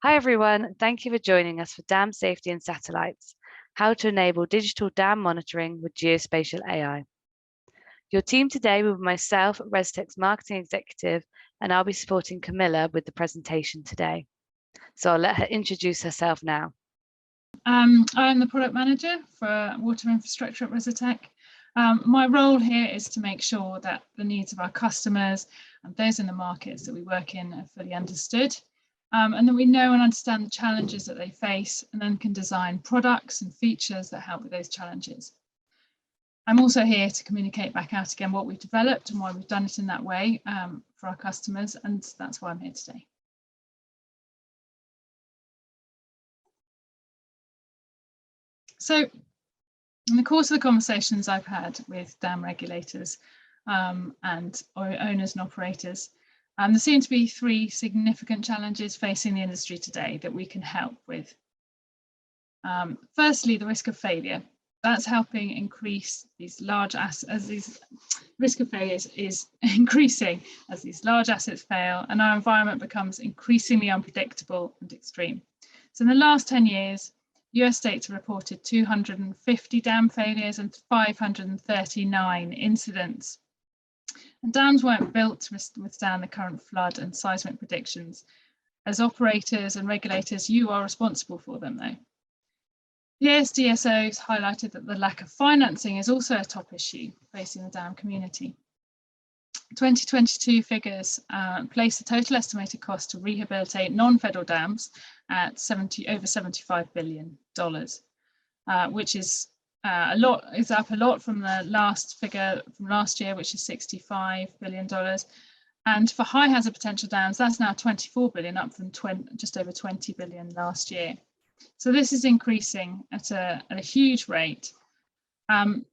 Hi everyone, thank you for joining us for Dam Safety and Satellites, how to enable digital dam monitoring with Geospatial AI. Your team today will be myself, ResTech's marketing executive, and I'll be supporting Camilla with the presentation today. So I'll let her introduce herself now. I'm the product manager for water infrastructure at ResTech. My role here is to make sure that the needs of our customers and those in the markets that we work in are fully understood, and that we know and understand the challenges that they face, and then can design products and features that help with those challenges. I'm also here to communicate back out again what we've developed and why we've done it in that way for our customers, and that's why I'm here today. So in the course of the conversations I've had with dam regulators and owners and operators, there seem to be three significant challenges facing the industry today that we can help with. Firstly, the risk of failure. That's helping increase these large assets, as these risk of failure is increasing as these large assets fail and our environment becomes increasingly unpredictable and extreme. So in the last 10 years, US states have reported 250 dam failures and 539 incidents. And dams weren't built to withstand the current flood and seismic predictions. As operators and regulators, you are responsible for them though. The ASDSOs highlighted that the lack of financing is also a top issue facing the dam community. 2022 figures place the total estimated cost to rehabilitate non-federal dams at over $75 billion, which is up a lot from the last figure from last year, which is $65 billion. And for high hazard potential dams, that's now $24 billion, up from just over $20 billion last year. So this is increasing at a huge rate. And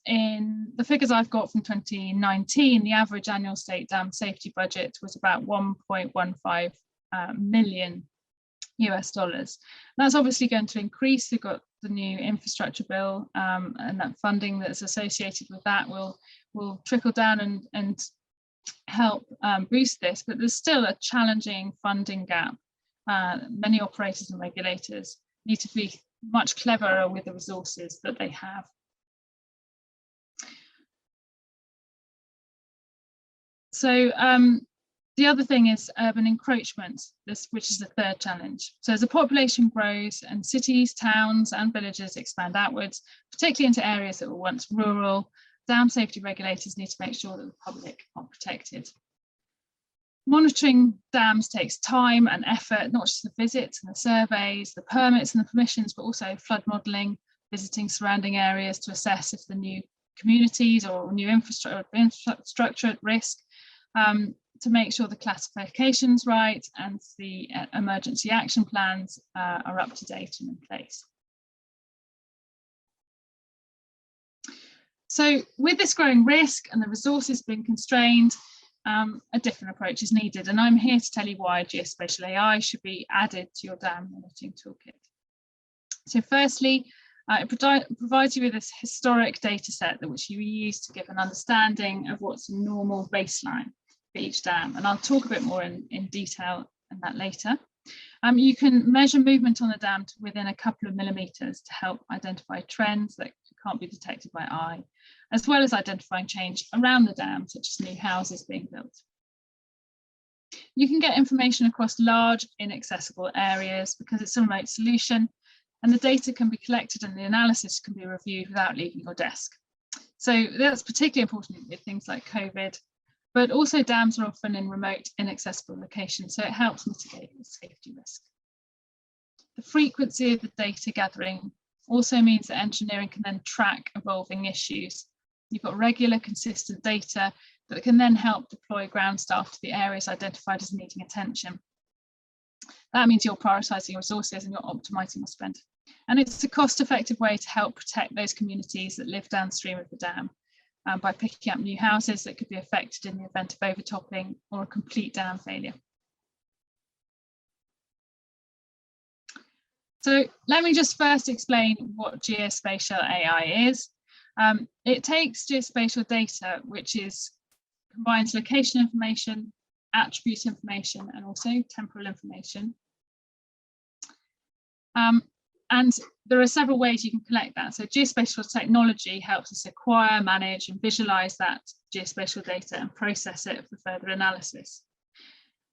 in the figures I've got from 2019, the average annual state dam safety budget was about $1.15 million US dollars. That's obviously going to increase. We've got the new infrastructure bill, and that funding that's associated with that will trickle down and help boost this, but there's still a challenging funding gap. Many operators and regulators need to be much cleverer with the resources that they have. So the other thing is urban encroachment, which is the third challenge. So as the population grows and cities, towns and villages expand outwards, particularly into areas that were once rural, dam safety regulators need to make sure that the public are protected. Monitoring dams takes time and effort, not just the visits and the surveys, the permits and the permissions, but also flood modelling, visiting surrounding areas to assess if the new communities or new infrastructure at risk, to make sure the classification's right and the emergency action plans are up to date and in place. So with this growing risk and the resources being constrained, a different approach is needed, and I'm here to tell you why Geospatial AI should be added to your dam monitoring toolkit. So firstly, it provides you with this historic data set that which you use to give an understanding of what's a normal baseline for each dam, and I'll talk a bit more in detail on that later. You can measure movement on the dam to within a couple of millimeters to help identify trends that can't be detected by eye, as well as identifying change around the dam, such as new houses being built. You can get information across large, inaccessible areas because it's a remote solution, and the data can be collected and the analysis can be reviewed without leaving your desk. So that's particularly important with things like COVID, but also dams are often in remote, inaccessible locations, so it helps mitigate the safety risk. The frequency of the data gathering also means that engineering can then track evolving issues. You've got regular, consistent data that can then help deploy ground staff to the areas identified as needing attention. That means you're prioritising your resources and you're optimising your spend. And it's a cost-effective way to help protect those communities that live downstream of the dam by picking up new houses that could be affected in the event of overtopping or a complete dam failure. So let me just first explain what Geospatial AI is. It takes geospatial data, which combines location information, attribute information, and also temporal information, And there are several ways you can collect that. So geospatial technology helps us acquire, manage, and visualize that geospatial data and process it for further analysis.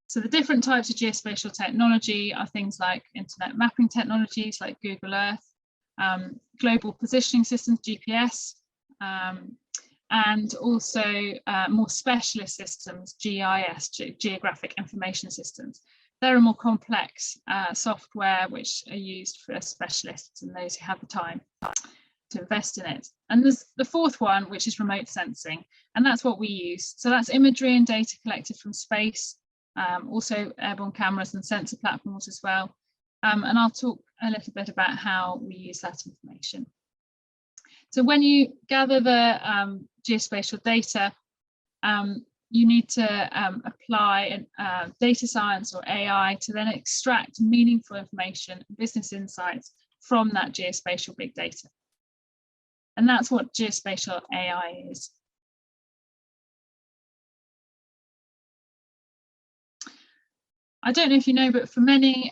So the different types of geospatial technology are things like internet mapping technologies like Google Earth, global positioning systems, GPS, and also more specialist systems, GIS, Geographic Information Systems. They're a more complex software which are used for specialists and those who have the time to invest in it. And there's the fourth one, which is remote sensing, and that's what we use. So that's imagery and data collected from space, also airborne cameras and sensor platforms as well. And I'll talk a little bit about how we use that information. So when you gather the geospatial data, you need to apply data science or AI to then extract meaningful information, business insights from that geospatial big data. And that's what geospatial AI is. I don't know if you know, but for many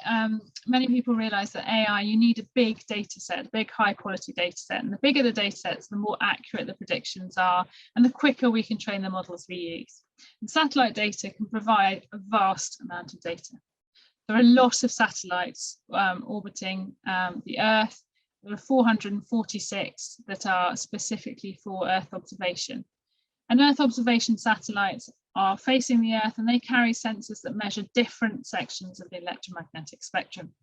people realize that AI, you need a big data set, a big high quality data set. And the bigger the data sets, the more accurate the predictions are, and the quicker we can train the models we use. And satellite data can provide a vast amount of data. There are a lot of satellites orbiting the Earth. There are 446 that are specifically for Earth observation. And Earth observation satellites are facing the Earth, and they carry sensors that measure different sections of the electromagnetic spectrum.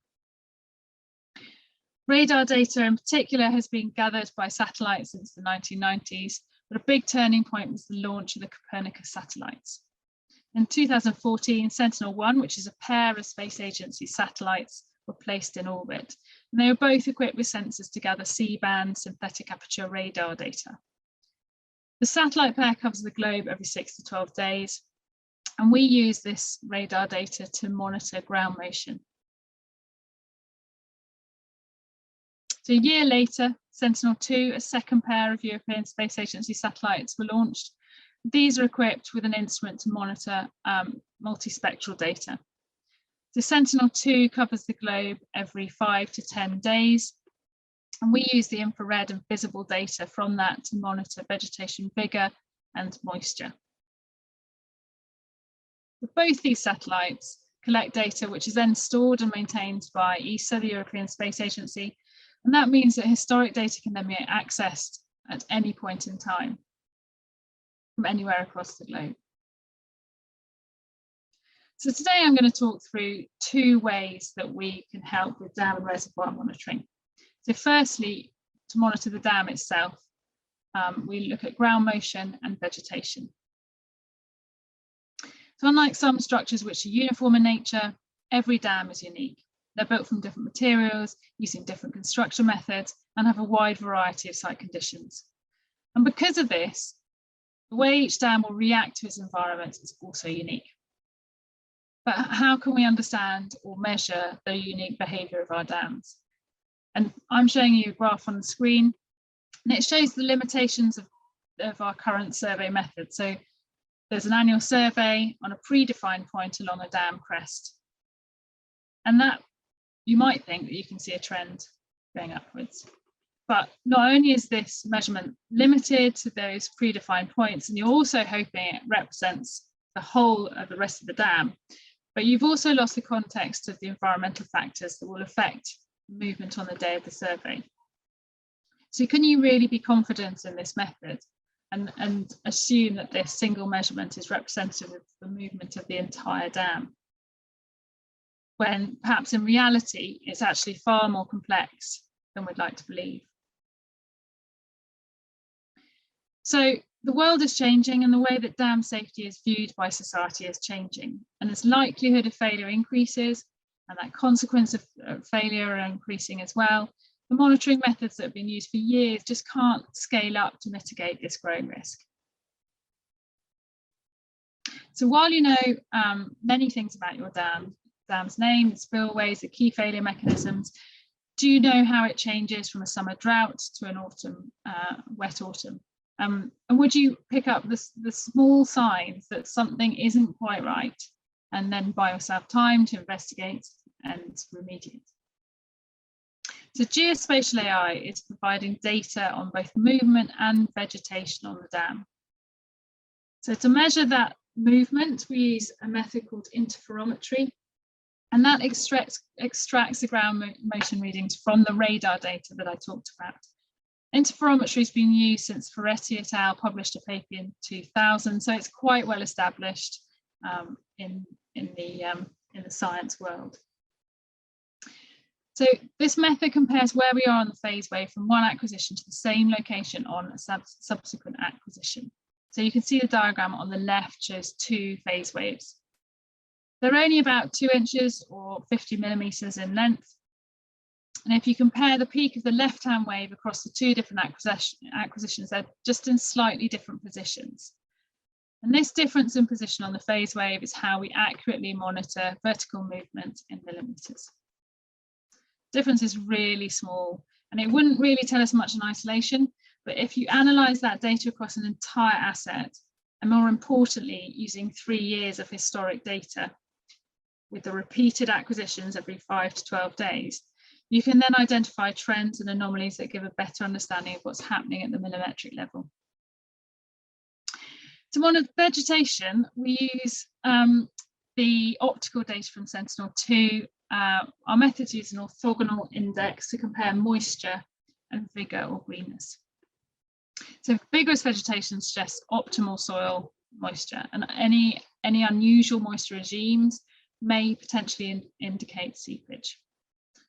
Radar data in particular has been gathered by satellites since the 1990s, but a big turning point was the launch of the Copernicus satellites. In 2014, Sentinel-1, which is a pair of space agency satellites, were placed in orbit. And they were both equipped with sensors to gather C-band synthetic aperture radar data. The satellite pair covers the globe every 6 to 12 days, and we use this radar data to monitor ground motion. So a year later, Sentinel-2, a second pair of European Space Agency satellites, were launched. These are equipped with an instrument to monitor multispectral data. So Sentinel-2 covers the globe every 5 to 10 days. And we use the infrared and visible data from that to monitor vegetation vigor and moisture. Both these satellites collect data which is then stored and maintained by ESA, the European Space Agency, and that means that historic data can then be accessed at any point in time from anywhere across the globe. So today I'm going to talk through two ways that we can help with dam and reservoir monitoring. So firstly, to monitor the dam itself, we look at ground motion and vegetation. So unlike some structures which are uniform in nature, every dam is unique. They're built from different materials, using different construction methods, and have a wide variety of site conditions. And because of this, the way each dam will react to its environment is also unique. But how can we understand or measure the unique behaviour of our dams? And I'm showing you a graph on the screen, and it shows the limitations of our current survey method. So there's an annual survey on a predefined point along a dam crest. And that, you might think that you can see a trend going upwards. But not only is this measurement limited to those predefined points, and you're also hoping it represents the whole of the rest of the dam, but you've also lost the context of the environmental factors that will affect movement on the day of the survey. So can you really be confident in this method and assume that this single measurement is representative of the movement of the entire dam, when perhaps in reality it's actually far more complex than we'd like to believe? So the world is changing, and the way that dam safety is viewed by society is changing, and as likelihood of failure increases and that consequence of failure are increasing as well, the monitoring methods that have been used for years just can't scale up to mitigate this growing risk. So while you know many things about your dam's name, the spillways, the key failure mechanisms, do you know how it changes from a summer drought to an autumn, wet autumn? And would you pick up the small signs that something isn't quite right and then buy yourself time to investigate and remediate? So geospatial AI is providing data on both movement and vegetation on the dam. So to measure that movement, we use a method called interferometry, and that extracts the ground motion readings from the radar data that I talked about. Interferometry has been used since Ferretti et al. Published a paper in 2000, so it's quite well established in the science world. So this method compares where we are on the phase wave from one acquisition to the same location on a subsequent acquisition. So you can see the diagram on the left shows 2 phase waves. They're only about 2 inches or 50 millimeters in length. And if you compare the peak of the left-hand wave across the 2 different acquisitions, they're just in slightly different positions. And this difference in position on the phase wave is how we accurately monitor vertical movement in millimeters. Difference is really small, and it wouldn't really tell us much in isolation, but if you analyze that data across an entire asset, and more importantly, using 3 years of historic data with the repeated acquisitions every 5 to 12 days, you can then identify trends and anomalies that give a better understanding of what's happening at the millimetric level. To monitor vegetation, we use the optical data from Sentinel-2. Our methods use an orthogonal index to compare moisture and vigor or greenness. So vigorous vegetation suggests optimal soil moisture, and any unusual moisture regimes may potentially indicate seepage.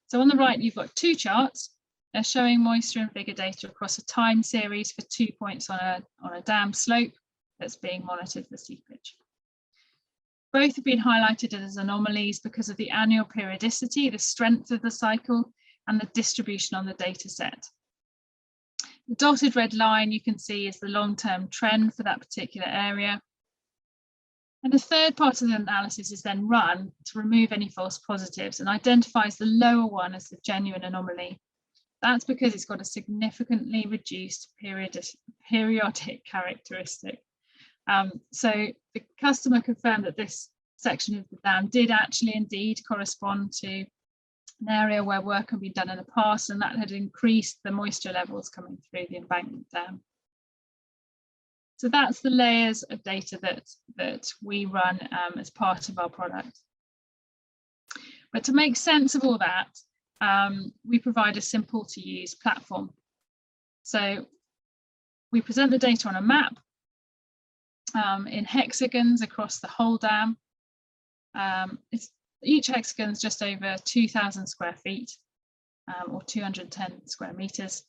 So on the right, you've got 2 charts. They're showing moisture and vigor data across a time series for 2 points on a dam slope that's being monitored for seepage. Both have been highlighted as anomalies because of the annual periodicity, the strength of the cycle, and the distribution on the data set. The dotted red line you can see is the long-term trend for that particular area. And the third part of the analysis is then run to remove any false positives and identifies the lower one as the genuine anomaly. That's because it's got a significantly reduced periodic characteristic. So the customer confirmed that this section of the dam did actually indeed correspond to an area where work had been done in the past, and that had increased the moisture levels coming through the embankment dam. So that's the layers of data that we run as part of our product. But to make sense of all that, we provide a simple to use platform. So we present the data on a map in hexagons across the whole dam. Each hexagon is just over 2,000 square feet or 210 square meters.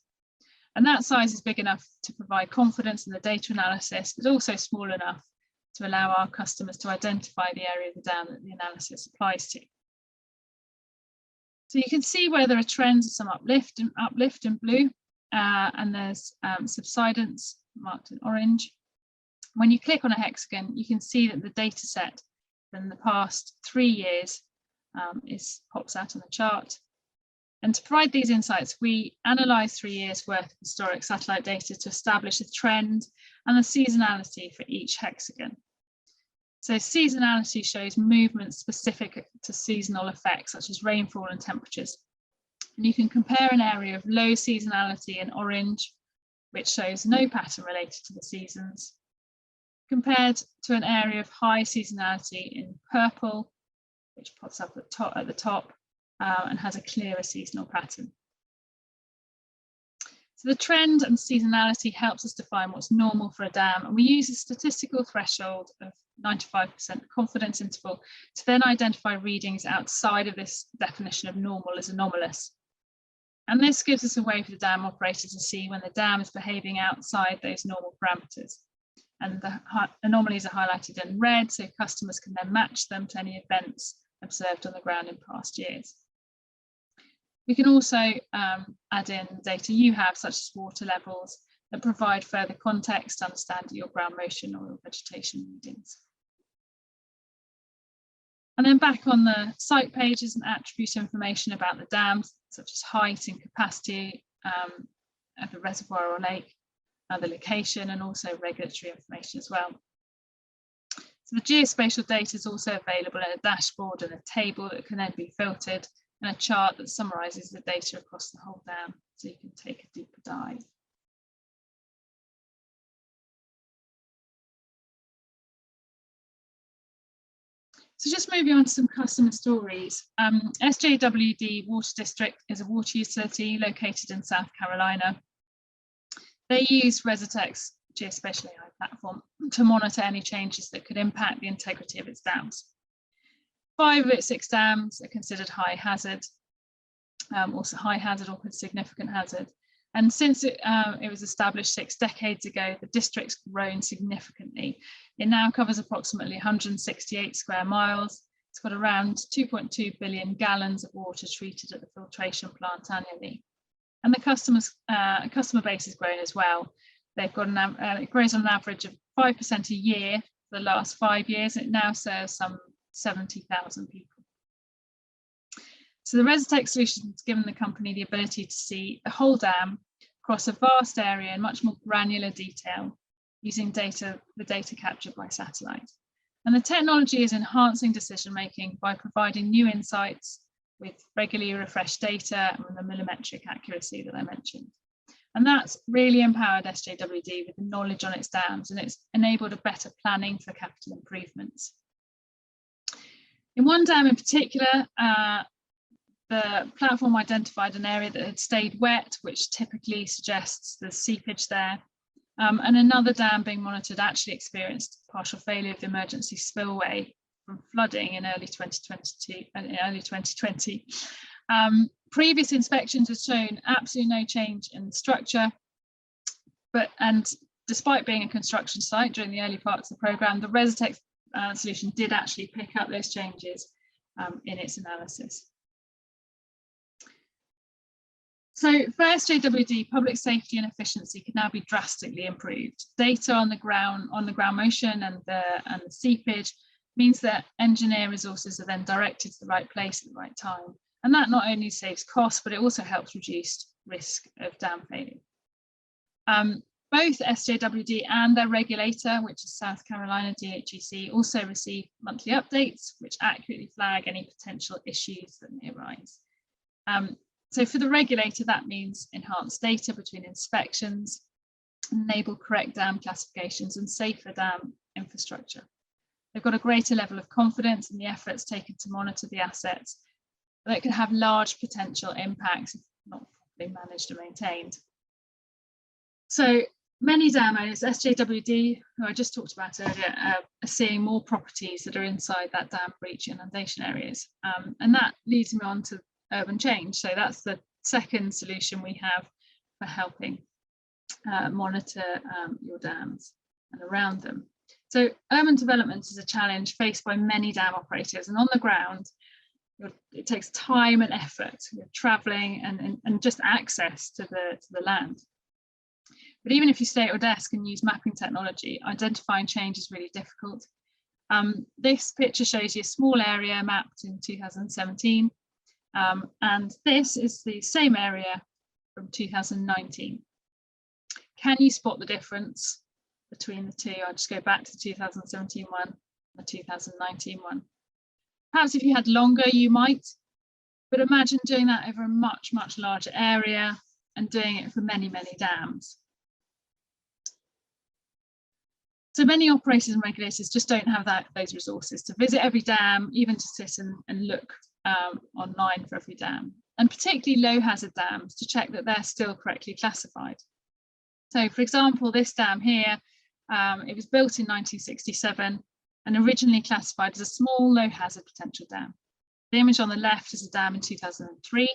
And that size is big enough to provide confidence in the data analysis, but also small enough to allow our customers to identify the area of the dam that the analysis applies to. So you can see where there are trends of some uplift in blue, and there's subsidence marked in orange. When you click on a hexagon, you can see that the data set from the past 3 years pops out on the chart. And to provide these insights, we analysed 3 years worth of historic satellite data to establish a trend and the seasonality for each hexagon. So seasonality shows movement specific to seasonal effects, such as rainfall and temperatures. And you can compare an area of low seasonality in orange, which shows no pattern related to the seasons, compared to an area of high seasonality in purple, which pops up at the top and has a clearer seasonal pattern. So the trend and seasonality helps us define what's normal for a dam, and we use a statistical threshold of 95% confidence interval to then identify readings outside of this definition of normal as anomalous. And this gives us a way for the dam operator to see when the dam is behaving outside those normal parameters. And the anomalies are highlighted in red, so customers can then match them to any events observed on the ground in past years. We can also add in data you have, such as water levels, that provide further context to understand your ground motion or your vegetation readings. And then back on the site page is an attribute information about the dams, such as height and capacity of the reservoir or lake, the location, and also regulatory information as well. So the geospatial data is also available in a dashboard and a table that can then be filtered and a chart that summarises the data across the whole dam, so you can take a deeper dive. So just moving on to some customer stories. SJWD Water District is a water utility located in South Carolina. They use Resetec's Geospatial AI platform to monitor any changes that could impact the integrity of its dams. 5 of its 6 dams are considered high hazard, also high hazard or significant hazard. And since it was established 6 decades ago, the district's grown significantly. It now covers approximately 168 square miles. It's got around 2.2 billion gallons of water treated at the filtration plant annually. And the customer base has grown as well. They've got it grows on an average of 5% a year for the last 5 years. It now serves some 70,000 people. So the Resetec solution has given the company the ability to see the whole dam across a vast area in much more granular detail using the data captured by satellite. And the technology is enhancing decision making by providing new insights with regularly refreshed data and the millimetric accuracy that I mentioned. And that's really empowered SJWD with the knowledge on its dams, and it's enabled a better planning for capital improvements. In one dam in particular, the platform identified an area that had stayed wet, which typically suggests the seepage there. And another dam being monitored actually experienced partial failure of the emergency spillway from flooding in early 2020. Previous inspections have shown absolutely no change in the structure, and despite being a construction site during the early parts of the programme, the Resetec solution did actually pick up those changes in its analysis. So for SJWD, public safety and efficiency can now be drastically improved. Data on the ground motion and the seepage means that engineer resources are then directed to the right place at the right time. And that not only saves costs, but it also helps reduce risk of dam failure. Both SJWD and their regulator, which is South Carolina DHEC, also receive monthly updates, which accurately flag any potential issues that may arise. So for the regulator, that means enhanced data between inspections, enable correct dam classifications and safer dam infrastructure. They've got a greater level of confidence in the efforts taken to monitor the assets that can have large potential impacts if not properly managed and maintained. So many dam owners, SJWD, who I just talked about earlier, are seeing more properties that are inside that dam breach inundation areas. And that leads me on to urban change. So that's the second solution we have for helping monitor your dams and around them. So urban development is a challenge faced by many dam operators, and on the ground, it takes time and effort. You're traveling and just access to the land. But even if you stay at your desk and use mapping technology, identifying change is really difficult. This picture shows you a small area mapped in 2017. And this is the same area from 2019. Can you spot the difference between the two? I'll just go back to the 2017 one and the 2019 one. Perhaps if you had longer, you might, but imagine doing that over a much, much larger area and doing it for many, many dams. So many operators and regulators just don't have those resources to visit every dam, even to sit and look online for every dam, and particularly low hazard dams to check that they're still correctly classified. So for example, this dam here, it was built in 1967 and originally classified as a small low hazard potential dam. The image on the left is a dam in 2003,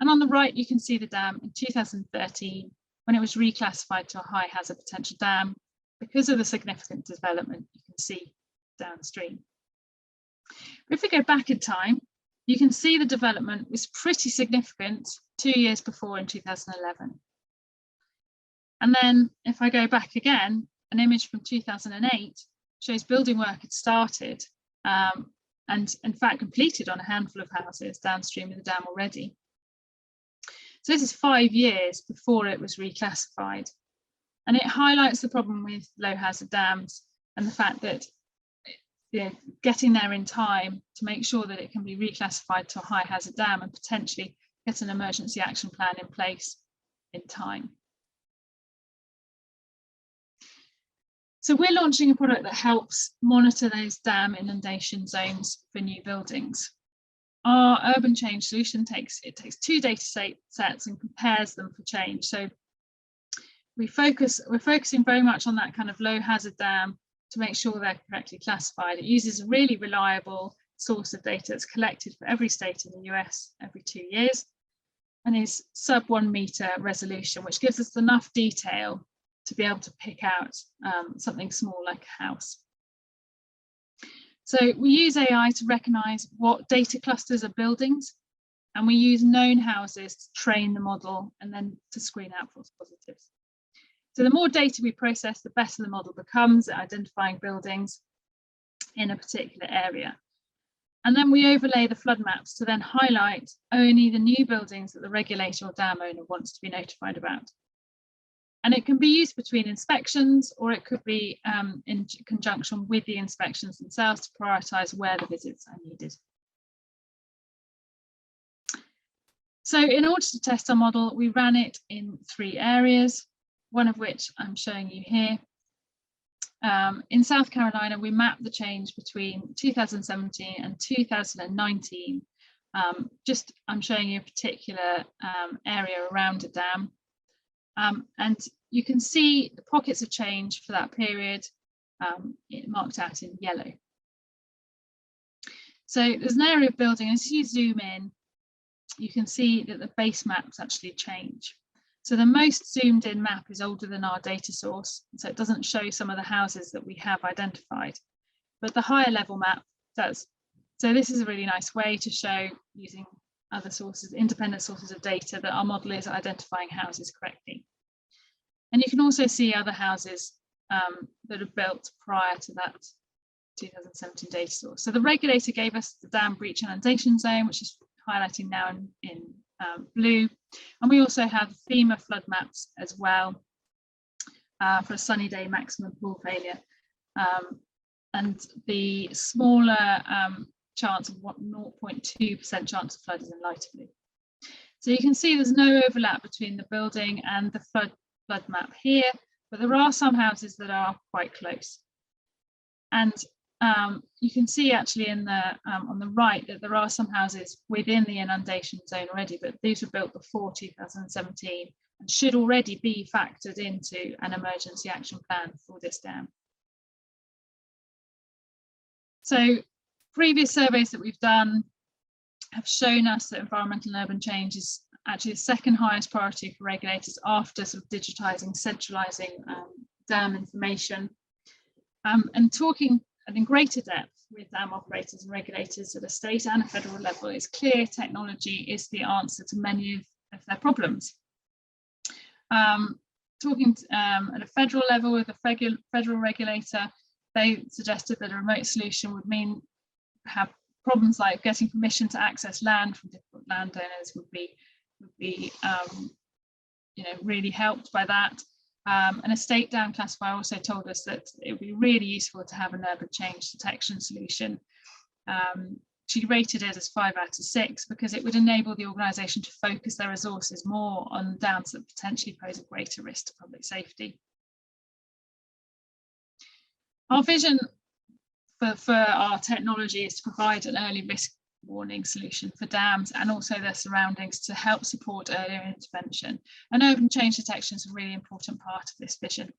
and on the right you can see the dam in 2013 when it was reclassified to a high hazard potential dam because of the significant development you can see downstream. But if we go back in time, you can see the development was pretty significant 2 years before in 2011. And then if I go back again, an image from 2008 shows building work had started and in fact completed on a handful of houses downstream of the dam already. So this is 5 years before it was reclassified. And it highlights the problem with low hazard dams and the fact that getting there in time to make sure that it can be reclassified to a high hazard dam and potentially get an emergency action plan in place in time. So we're launching a product that helps monitor those dam inundation zones for new buildings. Our urban change solution takes 2 data sets and compares them for change. So we're focusing very much on that kind of low hazard dam to make sure they're correctly classified. It uses a really reliable source of data that's collected for every state in the US every 2 years and is sub 1 meter resolution, which gives us enough detail to be able to pick out something small like a house. So we use AI to recognize what data clusters are buildings, and we use known houses to train the model and then to screen out false positives. So the more data we process, the better the model becomes at identifying buildings in a particular area. And then we overlay the flood maps to then highlight only the new buildings that the regulator or dam owner wants to be notified about. And it can be used between inspections, or it could be in conjunction with the inspections themselves to prioritise where the visits are needed. So in order to test our model, we ran it in 3 areas, one of which I'm showing you here. In South Carolina, we mapped the change between 2017 and 2019. I'm showing you a particular area around a dam. And you can see the pockets of change for that period marked out in yellow. So there's an area of building, and as you zoom in, you can see that the base maps actually change. So the most zoomed in map is older than our data source, so it doesn't show some of the houses that we have identified, but the higher level map does. So this is a really nice way to show, using other sources, independent sources of data, that our model is identifying houses correctly. And you can also see other houses that are built prior to that 2017 data source. So the regulator gave us the dam breach inundation zone, which is highlighting now in blue. And we also have FEMA flood maps as well for a sunny day maximum pool failure. And the smaller chance of 0.2% chance of flood is in lighter blue. So you can see there's no overlap between the building and the flood map here, but there are some houses that are quite close. And you can see actually in the on the right that there are some houses within the inundation zone already, but these were built before 2017 and should already be factored into an emergency action plan for this dam. So previous surveys that we've done have shown us that environmental and urban change is actually the second highest priority for regulators after sort of digitising, centralising dam information. And talking in greater depth with dam operators and regulators at a state and a federal level, it's clear technology is the answer to many of their problems. Talking at a federal level with a federal regulator, they suggested that a remote solution would mean have problems like getting permission to access land from different landowners would be really helped by that. And a state dam classifier also told us that it would be really useful to have an urban change detection solution. She rated it as 5 out of 6 because it would enable the organisation to focus their resources more on dams that potentially pose a greater risk to public safety. Our vision for our technology is to provide an early risk warning solution for dams and also their surroundings to help support earlier intervention. And urban change detection is a really important part of this vision.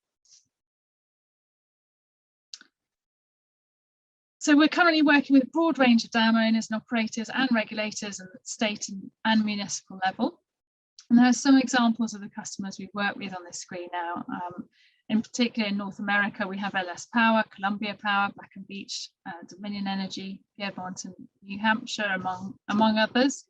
So we're currently working with a broad range of dam owners and operators and regulators at the state and municipal level. And there are some examples of the customers we've worked with on this screen now. In particular, in North America, we have LS Power, Columbia Power, Black and Beach, Dominion Energy, Piedmont and New Hampshire, among others.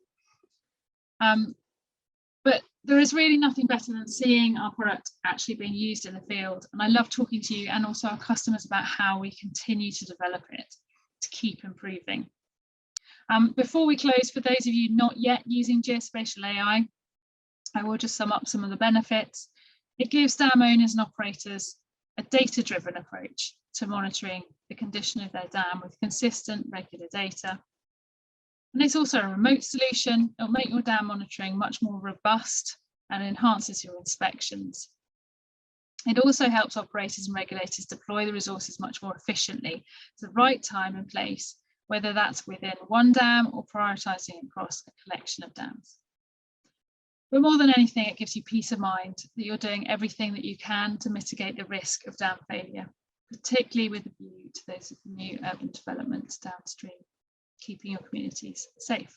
But there is really nothing better than seeing our product actually being used in the field. And I love talking to you and also our customers about how we continue to develop it to keep improving. Before we close, for those of you not yet using Geospatial AI, I will just sum up some of the benefits. It gives dam owners and operators a data-driven approach to monitoring the condition of their dam with consistent, regular data. And it's also a remote solution. It'll make your dam monitoring much more robust and enhances your inspections. It also helps operators and regulators deploy the resources much more efficiently to the right time and place, whether that's within one dam or prioritising across a collection of dams. But more than anything, it gives you peace of mind that you're doing everything that you can to mitigate the risk of dam failure, particularly with a view to those new urban developments downstream, keeping your communities safe.